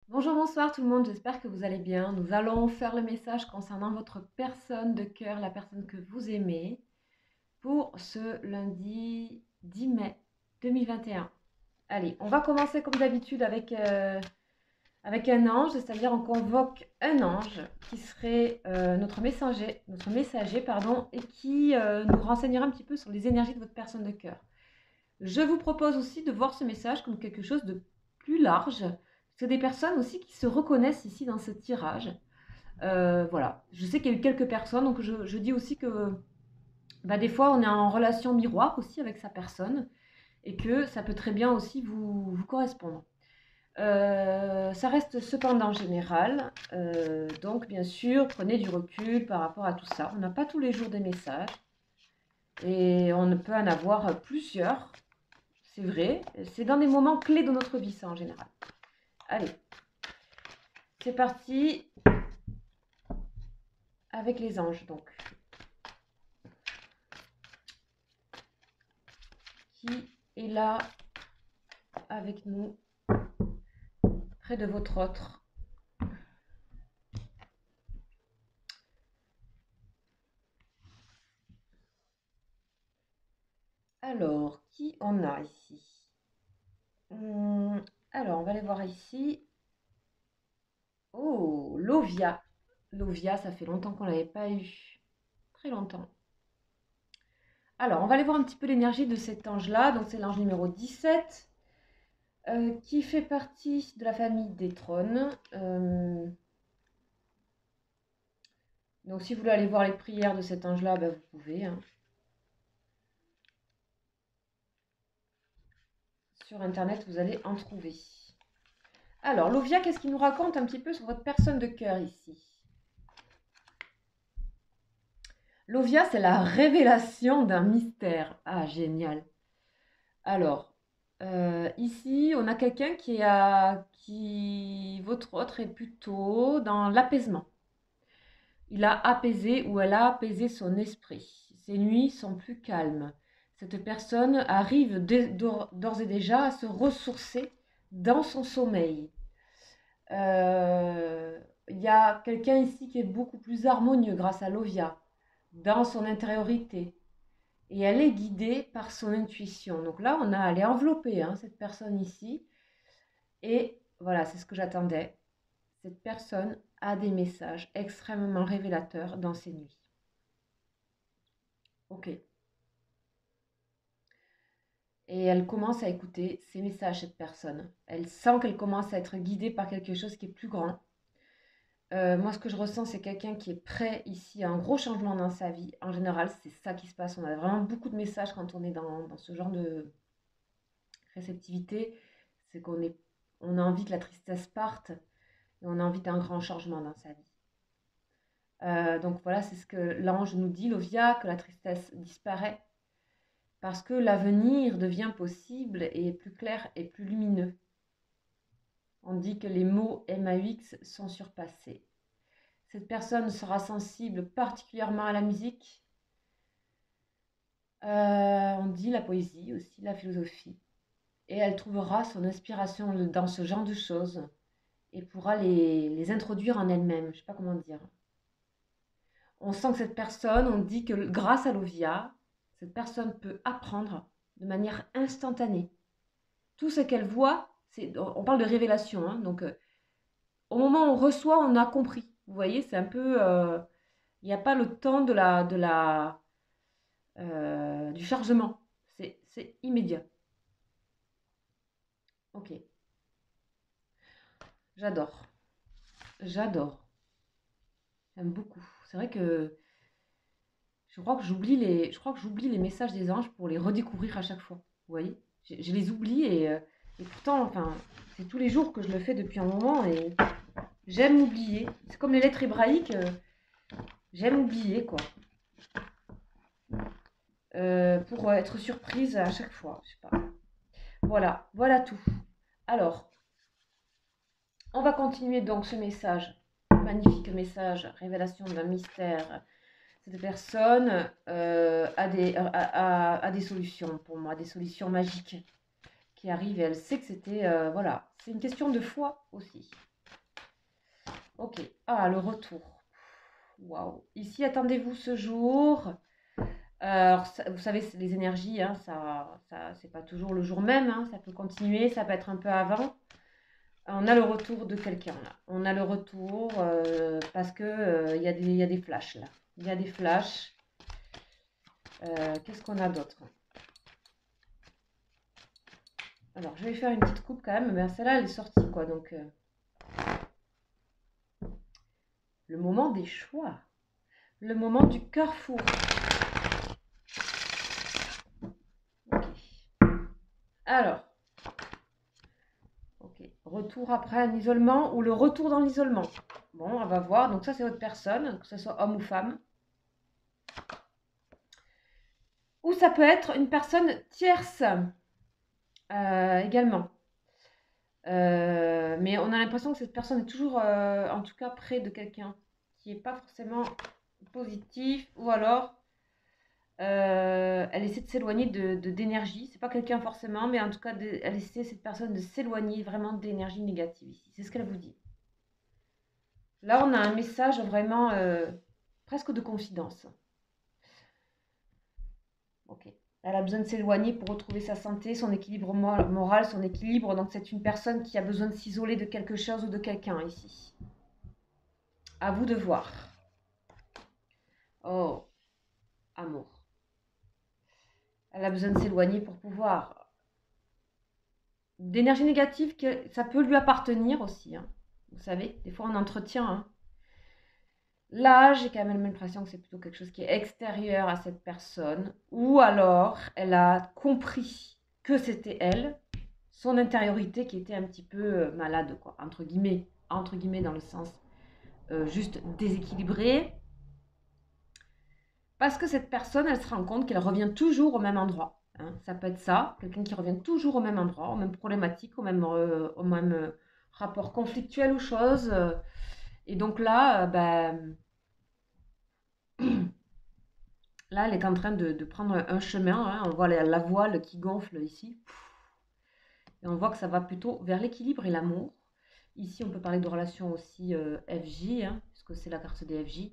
Bonjour, bonsoir tout le monde, j'espère que vous allez bien. Nous allons faire le message concernant votre personne de cœur, la personne que vous aimez, pour ce lundi 10 mai 2021. Allez, on va commencer comme d'habitude avec un ange, c'est-à-dire on convoque un ange qui serait notre messager pardon, et qui nous renseignera un petit peu sur les énergies de votre personne de cœur. Je vous propose aussi de voir ce message comme quelque chose de plus large. C'est des personnes aussi qui se reconnaissent ici dans ce tirage. Voilà, je sais qu'il y a eu quelques personnes, donc je dis aussi que bah, des fois on est en relation miroir aussi avec sa personne et que ça peut très bien aussi vous correspondre. Ça reste cependant général, donc bien sûr prenez du recul par rapport à tout ça. On n'a pas tous les jours des messages et on ne peut en avoir plusieurs. C'est vrai, c'est dans des moments clés de notre vie, ça en général. Allez, c'est parti avec les anges, donc. Qui est là avec nous, près de votre autre? Alors, qui on a ici? Alors, on va aller voir ici. Oh, Lovia. Lovia, ça fait longtemps qu'on ne l'avait pas eu. Très longtemps. Alors, on va aller voir un petit peu l'énergie de cet ange-là. Donc, c'est l'ange numéro 17, qui fait partie de la famille des trônes. Donc, si vous voulez aller voir les prières de cet ange-là, ben, vous pouvez, hein. Sur Internet, vous allez en trouver. Alors, Lovia, qu'est-ce qu'il nous raconte un petit peu sur votre personne de cœur ici? Lovia, c'est la révélation d'un mystère. Ah, génial. Alors, ici, on a quelqu'un votre autre, est plutôt dans l'apaisement. Il a apaisé ou elle a apaisé son esprit. Ses nuits sont plus calmes. Cette personne arrive d'ores et déjà à se ressourcer dans son sommeil. Il y a quelqu'un ici qui est beaucoup plus harmonieux grâce à Lovia, dans son intériorité. Et elle est guidée par son intuition. Donc là, elle est enveloppée, hein, cette personne ici. Et voilà, c'est ce que j'attendais. Cette personne a des messages extrêmement révélateurs dans ses nuits. Ok. Et elle commence à écouter ces messages, cette personne. Elle sent qu'elle commence à être guidée par quelque chose qui est plus grand. Moi, ce que je ressens, c'est quelqu'un qui est prêt ici à un gros changement dans sa vie. En général, c'est ça qui se passe. On a vraiment beaucoup de messages quand on est dans ce genre de réceptivité. C'est on a envie que la tristesse parte et on a envie d'un grand changement dans sa vie. Donc voilà, c'est ce que l'ange nous dit, Lovia, que la tristesse disparaît parce que l'avenir devient possible et est plus clair et plus lumineux. On dit que les mots MAUX sont surpassés. Cette personne sera sensible particulièrement à la musique. On dit la poésie aussi, la philosophie. Et elle trouvera son inspiration dans ce genre de choses et pourra les introduire en elle-même. Je ne sais pas comment dire. On sent que cette personne, on dit que grâce à l'Ovia, cette personne peut apprendre de manière instantanée. Tout ce qu'elle voit, on parle de révélation, hein, donc au moment où on reçoit, on a compris. Vous voyez, c'est un peu, il n'y a pas le temps du chargement. C'est immédiat. Ok, j'adore. J'adore. J'aime beaucoup. C'est vrai que je crois que j'oublie les messages des anges pour les redécouvrir à chaque fois. Vous voyez, je les oublie et pourtant, enfin, c'est tous les jours que je le fais depuis un moment et j'aime oublier. C'est comme les lettres hébraïques, j'aime oublier quoi. Pour être surprise à chaque fois. Je sais pas. Voilà, voilà tout. Alors, on va continuer donc ce message, magnifique message, révélation d'un mystère. Cette personne a des solutions pour moi, des solutions magiques qui arrivent et elle sait que c'était, voilà, c'est une question de foi aussi. Ok. Ah, le retour. Waouh. Ici, attendez-vous ce jour. Alors, vous savez, les énergies, hein, c'est pas toujours le jour même, hein, ça peut continuer, ça peut être un peu avant. On a le retour de quelqu'un là. On a le retour parce que il y a des flashs là. Il y a des flashs. Qu'est-ce qu'on a d'autre? Alors, je vais faire une petite coupe quand même, mais celle-là, elle est sortie quoi. Donc, le moment des choix. Le moment du carrefour. Ok. Alors, ok. Retour après un isolement ou le retour dans l'isolement. Bon, on va voir. Donc, ça, c'est votre personne, que ce soit homme ou femme. Ou ça peut être une personne tierce également. Mais on a l'impression que cette personne est toujours, en tout cas, près de quelqu'un qui n'est pas forcément positif, ou alors elle essaie de s'éloigner d'énergie. C'est pas quelqu'un forcément, mais en tout cas, elle essaie, cette personne, de s'éloigner vraiment d'énergie négative ici. C'est ce qu'elle vous dit. Là, on a un message vraiment presque de confidence. Ok. Elle a besoin de s'éloigner pour retrouver sa santé, son équilibre moral, son équilibre. Donc, c'est une personne qui a besoin de s'isoler de quelque chose ou de quelqu'un ici. À vous de voir. Oh, amour. Elle a besoin de s'éloigner pour pouvoir. D'énergie négative, ça peut lui appartenir aussi. Hein. Vous savez, des fois on entretient. Hein. Là, j'ai quand même l'impression que c'est plutôt quelque chose qui est extérieur à cette personne. Ou alors, elle a compris que c'était elle, son intériorité qui était un petit peu malade, quoi, entre guillemets dans le sens juste déséquilibré. Parce que cette personne, elle se rend compte qu'elle revient toujours au même endroit. Hein. Ça peut être ça, quelqu'un qui revient toujours au même endroit, aux mêmes problématiques, au même rapport conflictuel aux choses. Et donc là, là, elle est en train de prendre un chemin. Hein. On voit la voile qui gonfle ici. Et on voit que ça va plutôt vers l'équilibre et l'amour. Ici, on peut parler de relation aussi FJ, hein, puisque c'est la carte des FJ.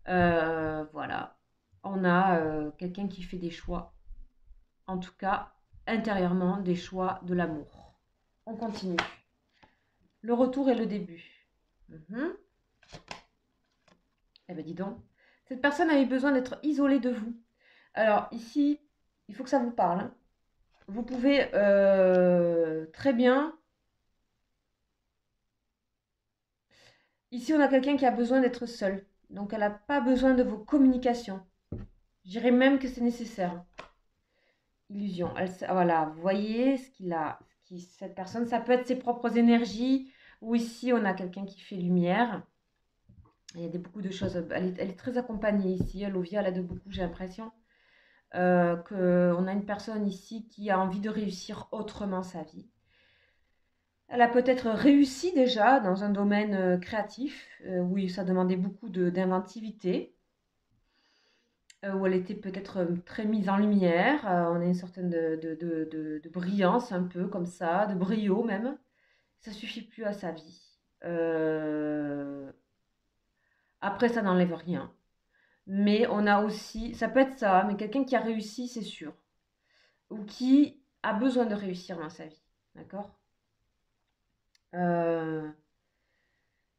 Voilà. On a quelqu'un qui fait des choix, en tout cas intérieurement, des choix de l'amour. On continue. Le retour et le début. Eh bien, dis donc. Cette personne a eu besoin d'être isolée de vous. Alors, ici, il faut que ça vous parle. Hein. Vous pouvez très bien. Ici, on a quelqu'un qui a besoin d'être seul. Donc, elle n'a pas besoin de vos communications. Je dirais même que c'est nécessaire. Illusion. Voilà, vous voyez ce qu'il a. Cette personne, ça peut être ses propres énergies. Ou ici, on a quelqu'un qui fait lumière. Il y a beaucoup de choses. Elle est très accompagnée ici. Lovia, elle aide beaucoup, j'ai l'impression. Qu'on a une personne ici qui a envie de réussir autrement sa vie. Elle a peut-être réussi déjà dans un domaine créatif, où ça demandait beaucoup d'inventivité, où elle était peut-être très mise en lumière. On a une certaine de brillance un peu comme ça, de brio même. Ça suffit plus à sa vie. Après, ça n'enlève rien. Mais on a aussi, ça peut être ça, mais quelqu'un qui a réussi, c'est sûr. Ou qui a besoin de réussir dans sa vie. D'accord euh,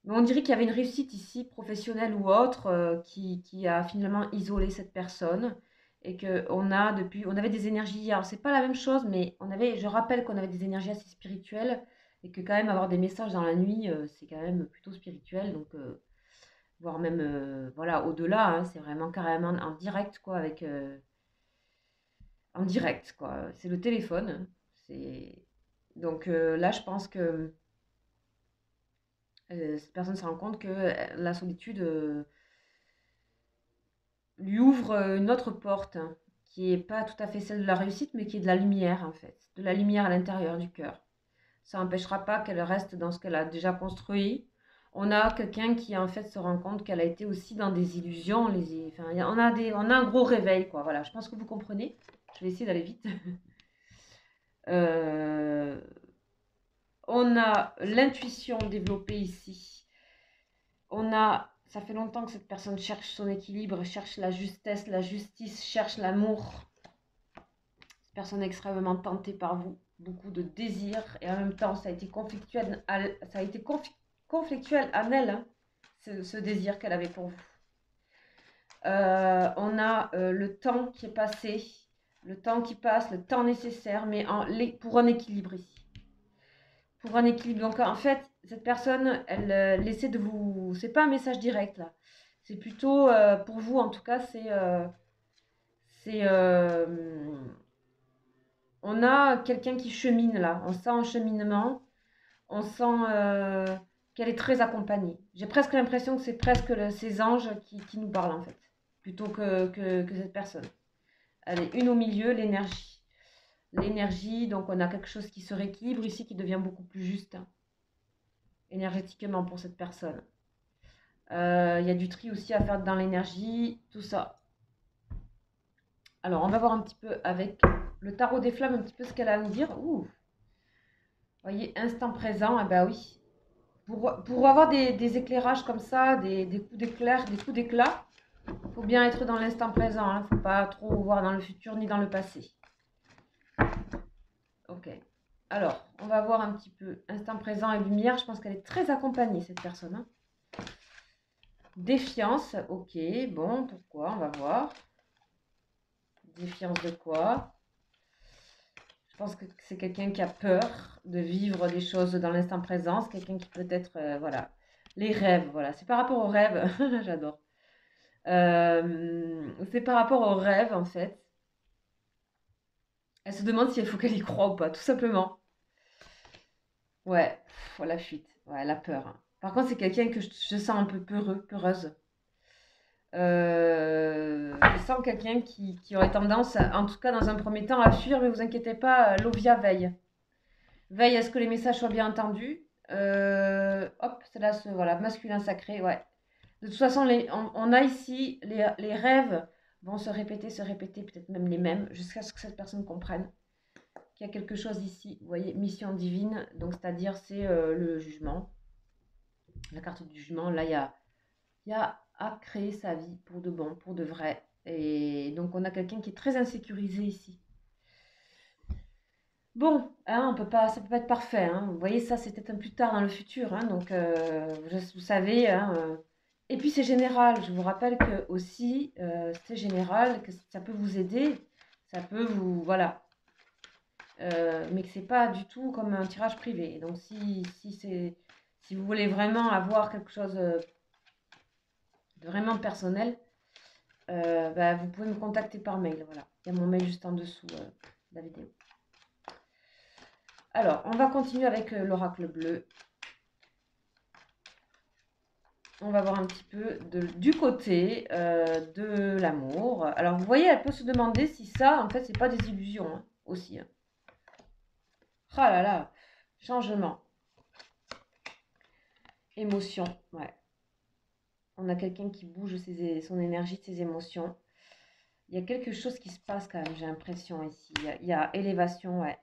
Mais on dirait qu'il y avait une réussite ici, professionnelle ou autre, qui a finalement isolé cette personne. Et qu'on a depuis, on avait des énergies, alors c'est pas la même chose, mais je rappelle qu'on avait des énergies assez spirituelles, et que quand même avoir des messages dans la nuit, c'est quand même plutôt spirituel, donc voire même, voilà, au-delà, hein, c'est vraiment carrément en direct, quoi, en direct, quoi. C'est le téléphone, c'est, donc là, je pense que cette personne se rend compte que la solitude lui ouvre une autre porte, hein, qui n'est pas tout à fait celle de la réussite, mais qui est de la lumière, en fait, de la lumière à l'intérieur du cœur. Ça n'empêchera pas qu'elle reste dans ce qu'elle a déjà construit. On a quelqu'un qui, en fait, se rend compte qu'elle a été aussi dans des illusions. Enfin, on a un gros réveil, quoi. Voilà, je pense que vous comprenez. Je vais essayer d'aller vite. Euh, on a l'intuition développée ici. Ça fait longtemps que cette personne cherche son équilibre, cherche la justesse, la justice, cherche l'amour. Cette personne est extrêmement tentée par vous, beaucoup de désirs, et en même temps, ça a été conflictuel, conflictuel en elle, hein, ce désir qu'elle avait pour vous. On a le temps qui est passé, le temps qui passe, le temps nécessaire, mais pour un équilibre ici. Pour un équilibre. Donc en fait, cette personne, elle essaie de vous... C'est pas un message direct là. C'est plutôt, pour vous en tout cas, on a quelqu'un qui chemine là. On sent un cheminement. On sent qu'elle est très accompagnée. J'ai presque l'impression que c'est presque ces anges qui nous parlent en fait. Plutôt que cette personne. Elle est une au milieu, l'énergie. L'énergie, donc on a quelque chose qui se rééquilibre ici, qui devient beaucoup plus juste hein, énergétiquement pour cette personne. Il y a du tri aussi à faire dans l'énergie, tout ça. Alors, on va voir un petit peu avec le tarot des flammes, un petit peu ce qu'elle a à nous dire. Ouh. Vous voyez, instant présent, eh ben oui. Pour avoir des éclairages comme ça, des coups d'éclair, des coups d'éclat, il faut bien être dans l'instant présent. Il ne faut pas trop voir dans le futur ni dans le passé. Ok. Alors, on va voir un petit peu instant présent et lumière. Je pense qu'elle est très accompagnée, cette personne. Hein. Défiance, ok. Bon, pourquoi? On va voir. Défiance de quoi? Je pense que c'est quelqu'un qui a peur de vivre des choses dans l'instant présent. C'est quelqu'un qui peut-être, voilà. Les rêves, voilà. C'est par rapport aux rêves. J'adore. C'est par rapport aux rêves, en fait. Elle se demande si il faut qu'elle y croit ou pas, tout simplement. Ouais, la fuite. Ouais, elle a peur. Hein. Par contre, c'est quelqu'un que je sens un peu peureuse. Je sens quelqu'un qui aurait tendance, en tout cas dans un premier temps, à fuir, mais vous inquiétez pas, Lovia veille. Veille à ce que les messages soient bien entendus. Hop, c'est là, voilà, masculin sacré, ouais. De toute façon, on a ici, les rêves vont se répéter, peut-être même les mêmes, jusqu'à ce que cette personne comprenne qu'il y a quelque chose ici. Vous voyez, mission divine, donc c'est-à-dire c'est le jugement, la carte du jugement. Là, il y a à créer sa vie pour de bon, pour de vrai. Et donc, on a quelqu'un qui est très insécurisé ici. Bon, hein, on peut pas, ça peut pas être parfait. Hein. Vous voyez, ça, c'est peut-être un plus tard dans le futur. Hein, donc, vous savez. Hein, et puis, c'est général. Je vous rappelle que aussi, c'est général, que ça peut vous aider. Ça peut vous... Voilà. Mais que c'est pas du tout comme un tirage privé. Donc, si vous voulez vraiment avoir quelque chose de vraiment personnel, bah, vous pouvez me contacter par mail. Voilà. Il y a mon mail juste en dessous de la vidéo. Alors, on va continuer avec l'oracle bleu. On va voir un petit peu du côté de l'amour. Alors, vous voyez, elle peut se demander si ça, en fait, c'est pas des illusions hein, aussi. Hein. Ah là là, changement. Émotion, ouais. On a quelqu'un qui bouge son énergie, ses émotions. Il y a quelque chose qui se passe quand même, j'ai l'impression ici. Il y a élévation, ouais.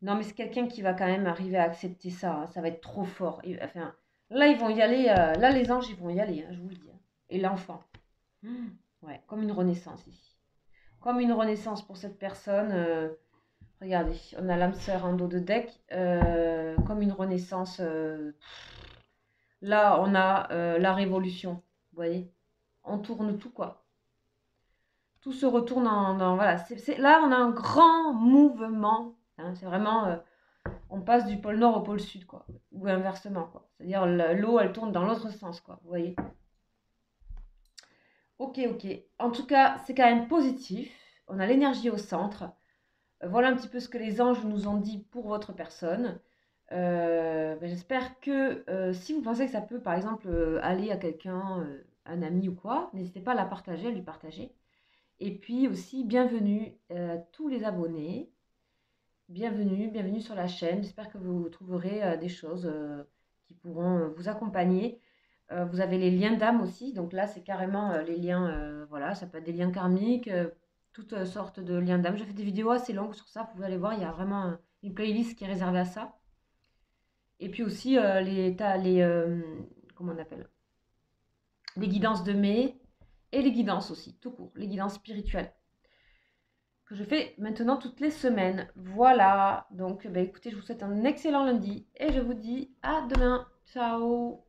Non, mais c'est quelqu'un qui va quand même arriver à accepter ça. Hein. Ça va être trop fort. Enfin, là, ils vont y aller. Là, les anges, ils vont y aller, hein, je vous le dis. Hein. Et l'enfant. Ouais, comme une renaissance ici. Comme une renaissance pour cette personne. Regardez, on a l'âme sœur en dos de deck. Comme une renaissance. Là, on a la révolution. Vous voyez? On tourne tout, quoi. Tout se retourne voilà. Là, on a un grand mouvement. Hein, c'est vraiment... on passe du pôle nord au pôle sud, quoi. Ou inversement, quoi. C'est-à-dire l'eau, elle tourne dans l'autre sens, quoi. Vous voyez? Ok, ok. En tout cas, c'est quand même positif. On a l'énergie au centre. Voilà un petit peu ce que les anges nous ont dit pour votre personne. J'espère que si vous pensez que ça peut, par exemple, aller à quelqu'un, un ami ou quoi, n'hésitez pas à la partager, à lui partager. Et puis aussi, bienvenue tous les abonnés. Bienvenue sur la chaîne. J'espère que vous trouverez des choses qui pourront vous accompagner. Vous avez les liens d'âme aussi. Donc là, c'est carrément les liens, voilà, ça peut être des liens karmiques, toutes sortes de liens d'âme. Je fais des vidéos assez longues sur ça. Vous pouvez aller voir, il y a vraiment une playlist qui est réservée à ça. Et puis aussi, comment on appelle? les guidances de mai et les guidances aussi, tout court, les guidances spirituelles que je fais maintenant toutes les semaines. Voilà, donc écoutez, je vous souhaite un excellent lundi et je vous dis à demain. Ciao!